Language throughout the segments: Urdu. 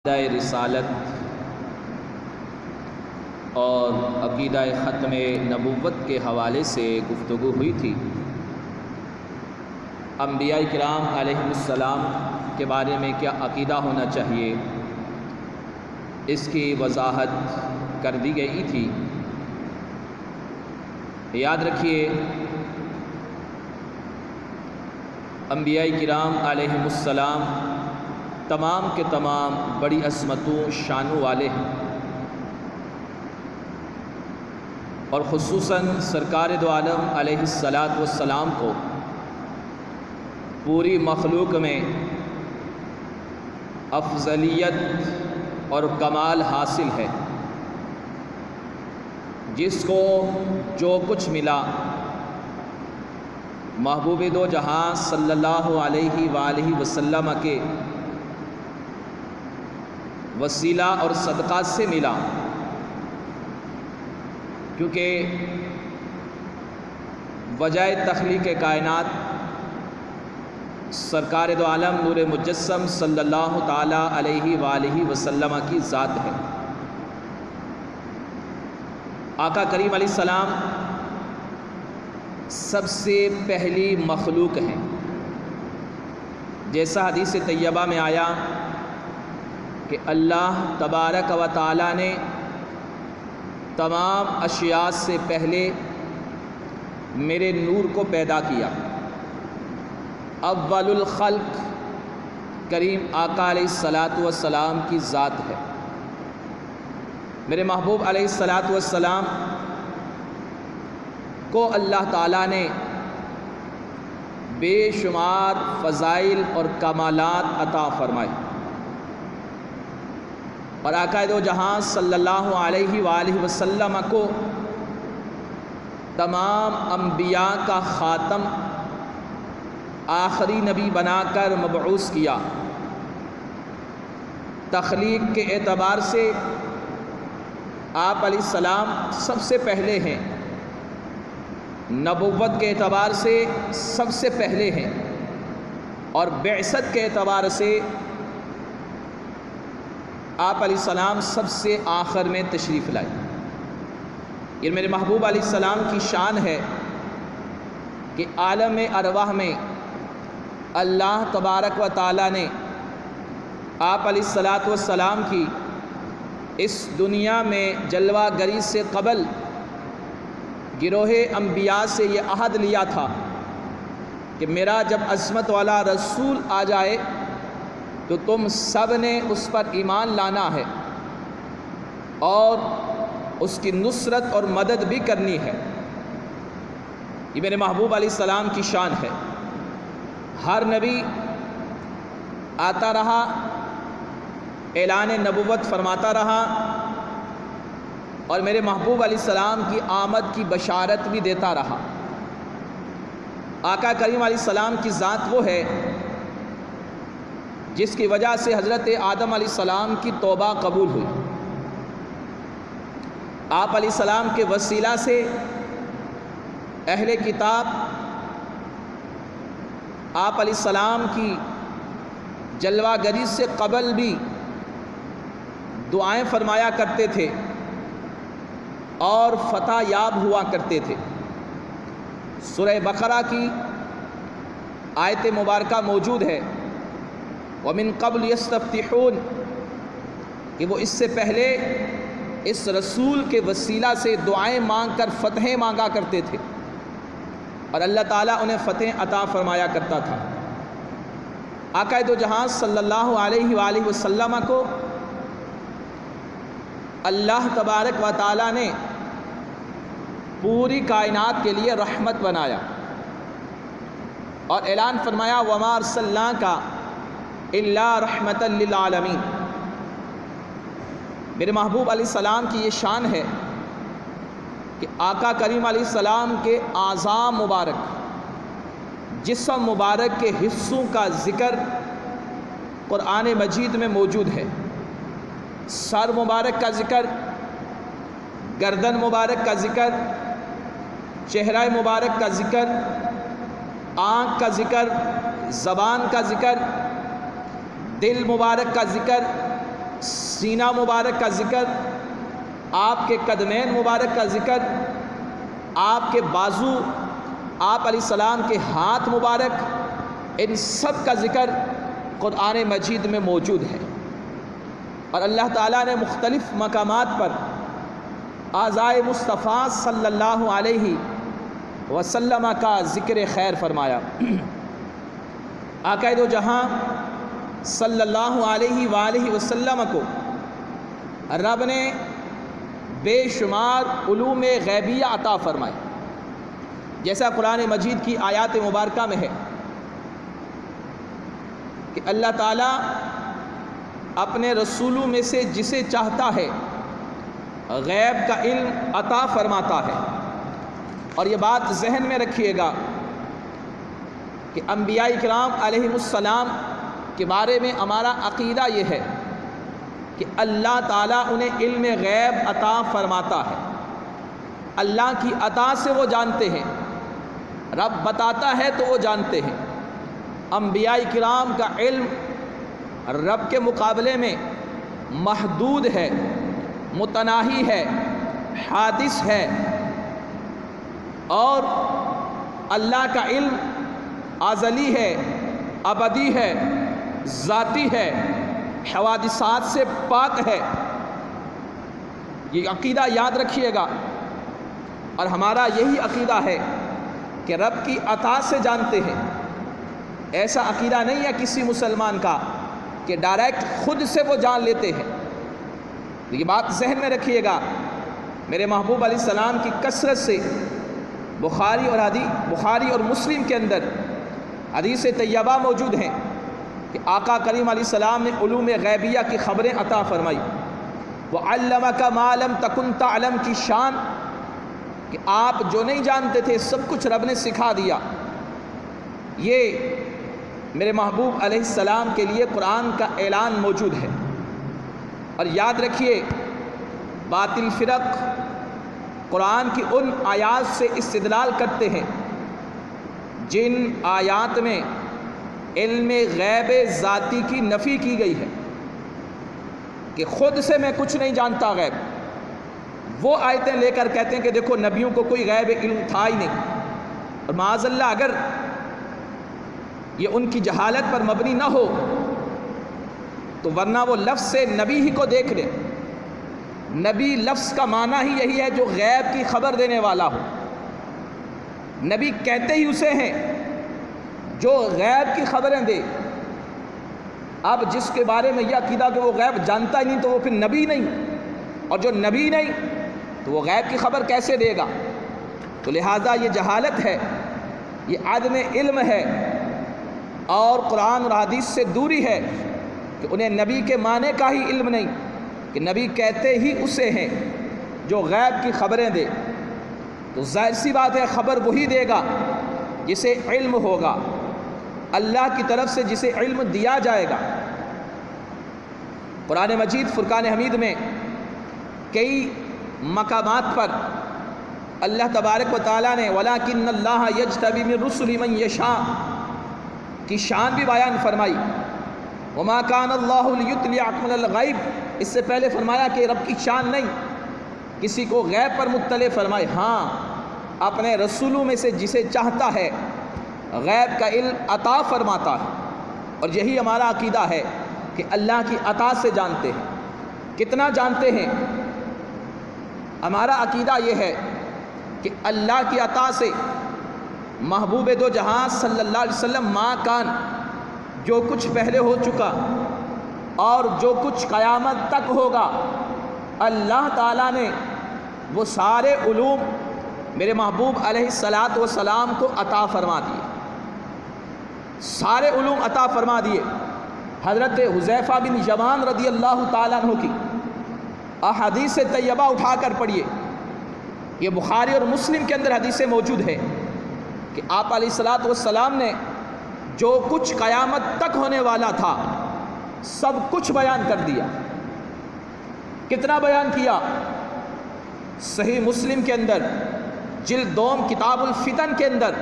عقیدہ رسالت اور عقیدہ ختم نبوت کے حوالے سے گفتگو ہوئی تھی۔ انبیاء کرام علیہم السلام کے بارے میں کیا عقیدہ ہونا چاہیے، اس کی وضاحت کر دی گئی تھی۔ یاد رکھیے، انبیاء کرام علیہم السلام تمام کے تمام بڑی عظمتوں شانوں والے ہیں، اور خصوصاً سرکار دو عالم علیہ السلام کو پوری مخلوق میں افضلیت اور کمال حاصل ہے۔ جس کو جو کچھ ملا، محبوب دو جہاں صلی اللہ علیہ وآلہ وسلم کے وسیلہ اور صدقات سے ملا، کیونکہ وجہ تخلیق کائنات سرکار دو عالم نور مجسم صلی اللہ تعالی علیہ وآلہ وسلم کی ذات ہے۔ آقا کریم علیہ السلام سب سے پہلی مخلوق ہیں، جیسا حدیث طیبہ میں آیا کہ اللہ تبارک و تعالی نے تمام اشیاء سے پہلے میرے نور کو پیدا کیا۔ اول الخلق کریم آقا علیہ السلام کی ذات ہے۔ میرے محبوب علیہ السلام کو اللہ تعالیٰ نے بے شمار فضائل اور کمالات عطا فرمائے، اور آقا دو جہاں صلی اللہ علیہ وآلہ وسلم کو تمام انبیاء کا خاتم، آخری نبی بنا کر مبعوث کیا۔ تخلیق کے اعتبار سے آپ علیہ السلام سب سے پہلے ہیں، نبوت کے اعتبار سے سب سے پہلے ہیں، اور بعثت کے اعتبار سے آپ علیہ السلام سب سے آخر میں تشریف لائے۔ یہ میرے محبوب علیہ السلام کی شان ہے کہ عالم ارواح میں اللہ تبارک و تعالی نے آپ علیہ السلام کی اس دنیا میں جلوہ گری سے قبل گروہ انبیاء سے یہ عہد لیا تھا کہ میرا جب عظمت والا رسول آ جائے تو تم سب نے اس پر ایمان لانا ہے اور اس کی نصرت اور مدد بھی کرنی ہے۔ یہ میرے محبوب علیہ السلام کی شان ہے۔ ہر نبی آتا رہا، اعلان نبوت فرماتا رہا، اور میرے محبوب علیہ السلام کی آمد کی بشارت بھی دیتا رہا۔ آقا کریم علیہ السلام کی ذات وہ ہے جس کی وجہ سے حضرت آدم علیہ السلام کی توبہ قبول ہوئی۔ آپ علیہ السلام کے وسیلہ سے اہل کتاب آپ علیہ السلام کی جلوہ گری سے قبل بھی دعائیں فرمایا کرتے تھے اور فتح یاب ہوا کرتے تھے۔ سورہ بقرہ کی آیت مبارکہ موجود ہے، وَمِن قَبْلِ يَسْتَفْتِحُونَ، کہ وہ اس سے پہلے اس رسول کے وسیلہ سے دعائیں مانگ کر فتحیں مانگا کرتے تھے، اور اللہ تعالیٰ انہیں فتح عطا فرمایا کرتا تھا۔ آقا دو جہاں صلی اللہ علیہ وآلہ وسلم کو اللہ تبارک و تعالیٰ نے پوری کائنات کے لیے رحمت بنایا، اور اعلان فرمایا وَمَا أَرْسَلْنَاكَ إِلَّا رَحْمَةً لِلْعَالَمِينَ۔ میرے محبوب علیہ السلام کی یہ شان ہے کہ آقا کریم علیہ السلام کے اعضاء مبارک، جسم مبارک کے حصوں کا ذکر قرآن مجید میں موجود ہے۔ سر مبارک کا ذکر، گردن مبارک کا ذکر، چہرہ مبارک کا ذکر، آنکھ کا ذکر، زبان کا ذکر، دل مبارک کا ذکر، سینہ مبارک کا ذکر، آپ کے قدمین مبارک کا ذکر، آپ کے بازو، آپ علیہ السلام کے ہاتھ مبارک، ان سب کا ذکر قرآن مجید میں موجود ہے۔ اور اللہ تعالیٰ نے مختلف مقامات پر اعضائے مصطفیٰ صلی اللہ علیہ وسلم کا ذکر خیر فرمایا۔ آقا دو جہاں صلی اللہ علیہ وآلہ وسلم کو رب نے بے شمار علوم غیبیہ عطا فرمائے، جیسا قرآن مجید کی آیات مبارکہ میں ہے کہ اللہ تعالیٰ اپنے رسولوں میں سے جسے چاہتا ہے غیب کا علم عطا فرماتا ہے۔ اور یہ بات ذہن میں رکھیے گا کہ انبیاء کرام علیہ السلام کے بارے میں ہمارا عقیدہ یہ ہے کہ اللہ تعالیٰ انہیں علم غیب عطا فرماتا ہے، اللہ کی عطا سے وہ جانتے ہیں، رب بتاتا ہے تو وہ جانتے ہیں۔ انبیاء کرام کا علم رب کے مقابلے میں محدود ہے، متناہی ہے، حادث ہے، اور اللہ کا علم ازلی ہے، ابدی ہے، ذاتی ہے، حوادثات سے پاک ہے۔ یہ عقیدہ یاد رکھیے گا، اور ہمارا یہی عقیدہ ہے کہ رب کی عطا سے جانتے ہیں۔ ایسا عقیدہ نہیں ہے کسی مسلمان کا کہ ڈائریکٹ خود سے وہ جان لیتے ہیں۔ یہ بات ذہن میں رکھیے گا، میرے محبوب علیہ السلام کی کثرت سے بخاری اور مسلم کے اندر حدیث طیبہ موجود ہیں کہ آقا کریم علیہ السلام نے علوم غیبیہ کی خبریں عطا فرمائی۔ وَعَلَّمَكَ مَا لَمْ تَكُنْ تَعْلَمْ کی شان کہ آپ جو نہیں جانتے تھے سب کچھ رب نے سکھا دیا۔ یہ میرے محبوب علیہ السلام کے لیے قرآن کا اعلان موجود ہے۔ اور یاد رکھیے، باطل فرق قرآن کی ان آیات سے استدلال کرتے ہیں جن آیات میں علم غیب ذاتی کی نفی کی گئی ہے کہ خود سے میں کچھ نہیں جانتا غیب۔ وہ آیتیں لے کر کہتے ہیں کہ دیکھو نبیوں کو کوئی غیب علم تھا ہی نہیں، اور معاذ اللہ اگر یہ ان کی جہالت پر مبنی نہ ہو تو ورنہ وہ لفظ سے نبی ہی کو دیکھ لیں۔ نبی لفظ کا معنی ہی یہی ہے جو غیب کی خبر دینے والا ہو۔ نبی کہتے ہی اسے ہیں جو غیب کی خبریں دے۔ اب جس کے بارے میں یہ عقیدہ کہ وہ غیب جانتا ہی نہیں تو وہ پھر نبی نہیں، اور جو نبی نہیں تو وہ غیب کی خبر کیسے دے گا؟ تو لہٰذا یہ جہالت ہے، یہ عدم علم ہے، اور قرآن اور حدیث سے دوری ہے کہ انہیں نبی کے معنی کا ہی علم نہیں، کہ نبی کہتے ہی اسے ہیں جو غیب کی خبریں دے۔ تو ظاہر سی بات ہے خبر وہی دے گا جسے علم ہوگا، اللہ کی طرف سے جسے علم دیا جائے گا۔ قرآن مجید فرقان حمید میں کئی مقامات پر اللہ تبارک و تعالیٰ نے وَلَٰكِنَّ اللَّهَ يَجْتَبِي مِن رُّسُلِهِ مَن يَشَاءُ کی شان بھی بیان فرمائی۔ وَمَا كَانَ اللَّهُ لِيُطْلِعَكُمْ عَلَى الْغَيْبِ، اس سے پہلے فرمایا کہ رب کی شان نہیں کسی کو غیب پر مطلع فرمائے، ہاں اپنے رسولوں میں سے جسے چاہتا ہے غیب کا علم عطا فرماتا ہے۔ اور یہی ہمارا عقیدہ ہے کہ اللہ کی عطا سے جانتے ہیں۔ کتنا جانتے ہیں؟ ہمارا عقیدہ یہ ہے کہ اللہ کی عطا سے محبوب دو جہاں صلی اللہ علیہ وسلم ما کان، جو کچھ پہلے ہو چکا اور جو کچھ قیامت تک ہوگا، اللہ تعالیٰ نے وہ سارے علوم میرے محبوب علیہ السلام کو عطا فرما دیے، سارے علوم عطا فرما دیے۔ حضرت حذیفہ بن یمان رضی اللہ تعالیٰ عنہ کی احادیث طیبہ اٹھا کر پڑھیے، یہ بخاری اور مسلم کے اندر حدیثیں موجود ہے کہ آپ علیہ السلام نے جو کچھ قیامت تک ہونے والا تھا سب کچھ بیان کر دیا۔ کتنا بیان کیا؟ صحیح مسلم کے اندر جلد 2 کتاب الفتن کے اندر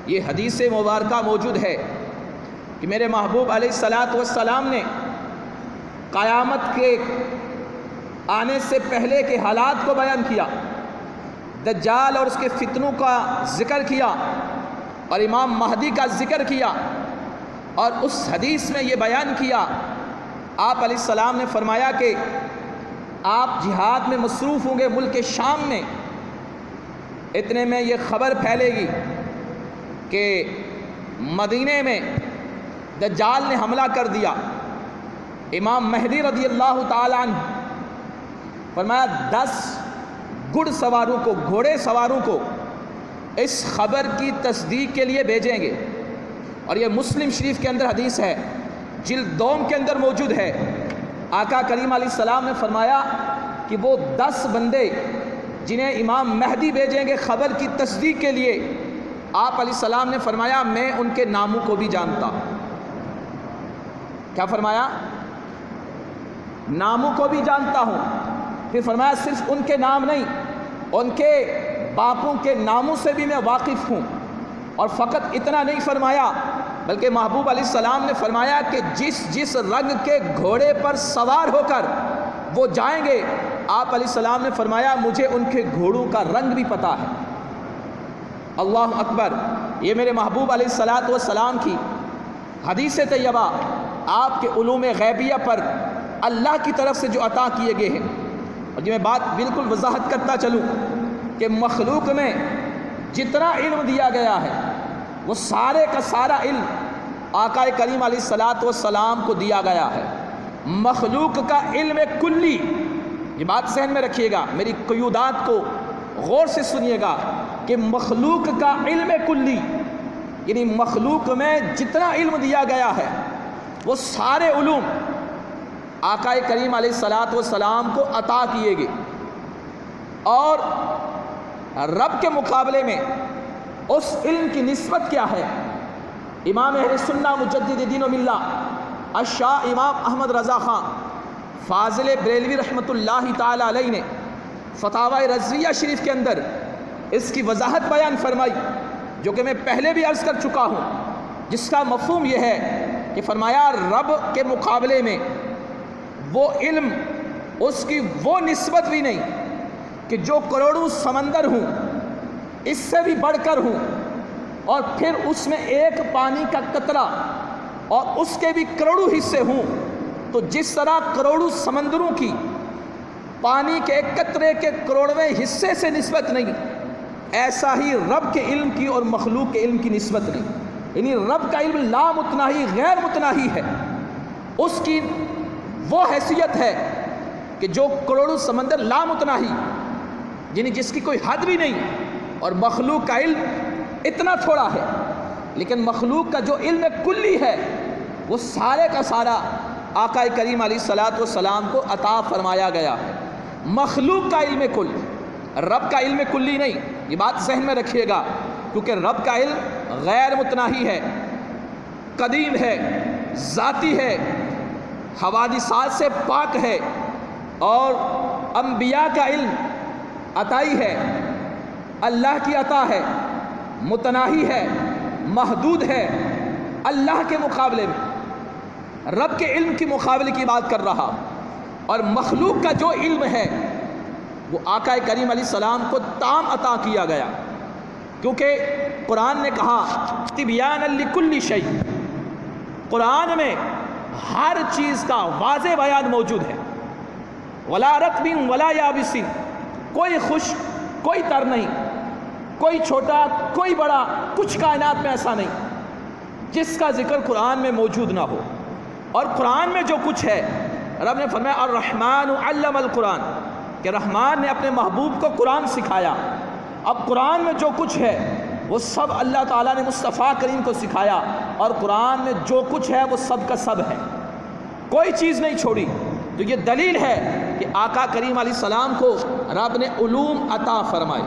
یہ حدیث مبارکہ موجود ہے کہ میرے محبوب علیہ السلام نے قیامت کے آنے سے پہلے کے حالات کو بیان کیا، دجال اور اس کے فتنوں کا ذکر کیا، اور امام مہدی کا ذکر کیا، اور اس حدیث میں یہ بیان کیا، آپ علیہ السلام نے فرمایا کہ آپ جہاد میں مصروف ہوں گے ملک شام میں، اتنے میں یہ خبر پھیلے گی کہ مدینے میں دجال نے حملہ کر دیا۔ امام مہدی رضی اللہ تعالیٰ عنہ فرمایا 10 گھڑ سواروں کو، گھوڑے سواروں کو اس خبر کی تصدیق کے لیے بھیجیں گے، اور یہ مسلم شریف کے اندر حدیث ہے، جلد 2 کے اندر موجود ہے۔ آقا کریم علیہ السلام نے فرمایا کہ وہ 10 بندے جنہیں امام مہدی بھیجیں گے خبر کی تصدیق کے لیے، آپ علیہ السلام نے فرمایا میں ان کے ناموں کو بھی جانتا۔ کیا فرمایا؟ ناموں کو بھی جانتا ہوں۔ پھر فرمایا صرف ان کے نام نہیں، ان کے باپوں کے ناموں سے بھی میں واقف ہوں، اور فقط اتنا نہیں فرمایا بلکہ محبوب علیہ السلام نے فرمایا کہ جس رنگ کے گھوڑے پر سوار ہو کر وہ جائیں گے، آپ علیہ السلام نے فرمایا مجھے ان کے گھوڑوں کا رنگ بھی پتہ ہے۔ اللہ اکبر! یہ میرے محبوب علیہ السلام کی حدیث طیبہ، آپ کے علوم غیبیہ پر اللہ کی طرف سے جو عطا کیے گئے ہیں۔ اور یہ میں بات بالکل وضاحت کرتا چلوں کہ مخلوق میں جتنا علم دیا گیا ہے وہ سارے کا سارا علم آقا کریم علیہ السلام کو دیا گیا ہے۔ مخلوق کا علم کلی، یہ بات ذہن میں رکھیے گا، میری قیودات کو غور سے سنیے گا کہ مخلوق کا علم کلی یعنی مخلوق میں جتنا علم دیا گیا ہے وہ سارے علوم آقا کریم علیہ السلام کو عطا کیے گئے، اور رب کے مقابلے میں اس علم کی نسبت کیا ہے؟ امام اہل سنہ مجدد دین و ملت الشاہ امام احمد رضا خان فاضل بریلوی رحمۃ اللہ تعالی علیہ نے فتاوی رضویہ شریف کے اندر اس کی وضاحت بیان فرمائی، جو کہ میں پہلے بھی عرض کر چکا ہوں، جس کا مفہوم یہ ہے کہ فرمایا رب کے مقابلے میں وہ علم، اس کی وہ نسبت بھی نہیں کہ جو کروڑوں سمندر ہوں اس سے بھی بڑھ کر ہوں، اور پھر اس میں ایک پانی کا قطرہ اور اس کے بھی کروڑوں حصے ہوں، تو جس طرح کروڑوں سمندروں کی پانی کے ایک قطرے کے کروڑویں حصے سے نسبت نہیں، ایسا ہی رب کے علم کی اور مخلوق کے علم کی نسبت نہیں۔ یعنی رب کا علم لا متناہی، غیر متناہی ہے، اس کی وہ حیثیت ہے کہ جو کروڑوں سمندر لا متناہی، یعنی جس کی کوئی حد بھی نہیں، اور مخلوق کا علم اتنا تھوڑا ہے، لیکن مخلوق کا جو علم کلی ہے وہ سارے کا سارا آقا کریم علیہ السلام کو عطا فرمایا گیا ہے۔ مخلوق کا علم کل، رب کا علم کلی نہیں، یہ بات ذہن میں رکھیے گا، کیونکہ رب کا علم غیر متناہی ہے، قدیم ہے، ذاتی ہے، حوادثات سے پاک ہے، اور انبیاء کا علم عطائی ہے، اللہ کی عطا ہے، متناہی ہے، محدود ہے۔ اللہ کے مقابلے میں رب کے علم کے مقابلے کی بات کر رہا، اور مخلوق کا جو علم ہے وہ آقا کریم علیہ السلام کو تام عطا کیا گیا، کیونکہ قرآن نے کہا تبیانا لکل شیء، قرآن میں ہر چیز کا واضح بیان موجود ہے، ولا رطب ولا یابس، کوئی خشک کوئی تر نہیں، کوئی چھوٹا کوئی بڑا، کچھ کائنات میں ایسا نہیں جس کا ذکر قرآن میں موجود نہ ہو۔ اور قرآن میں جو کچھ ہے، رب نے فرمایا الرحمن علم القرآن، کہ رحمان نے اپنے محبوب کو قرآن سکھایا۔ اب قرآن میں جو کچھ ہے وہ سب اللہ تعالیٰ نے مصطفیٰ کریم کو سکھایا، اور قرآن میں جو کچھ ہے وہ سب کا سب ہے، کوئی چیز نہیں چھوڑی۔ تو یہ دلیل ہے کہ آقا کریم علیہ السلام کو رب نے علوم عطا فرمائے۔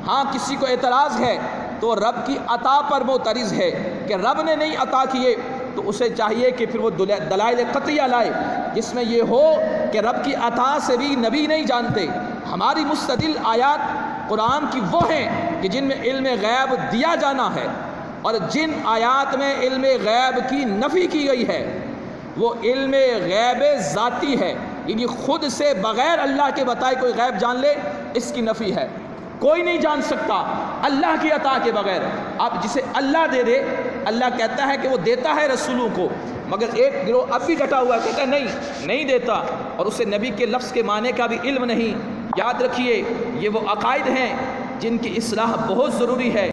ہاں کسی کو اعتراض ہے تو رب کی عطا پر معترض ہے کہ رب نے نہیں عطا کیے، تو اسے چاہیے کہ پھر وہ دلائل قطعیہ لائے جس میں یہ ہو کہ رب کی عطا سے بھی نبی نہیں جانتے۔ ہماری مستدل آیات قرآن کی وہ ہیں کہ جن میں علم غیب دیا جانا ہے، اور جن آیات میں علم غیب کی نفی کی گئی ہے وہ علم غیب ذاتی ہے، یعنی خود سے بغیر اللہ کے بتائے کوئی غیب جان لے، اس کی نفی ہے۔ کوئی نہیں جان سکتا اللہ کی عطا کے بغیر۔ اب جسے اللہ دے دے، اللہ کہتا ہے کہ وہ دیتا ہے رسولوں کو، مگر ایک گروہ اب بھی ڈٹا ہوا ہے، کہتا ہے نہیں دیتا، اور اسے نبی کے لفظ کے معنی کا بھی علم نہیں۔ یاد رکھیے، یہ وہ عقائد ہیں جن کی اصلاح بہت ضروری ہے۔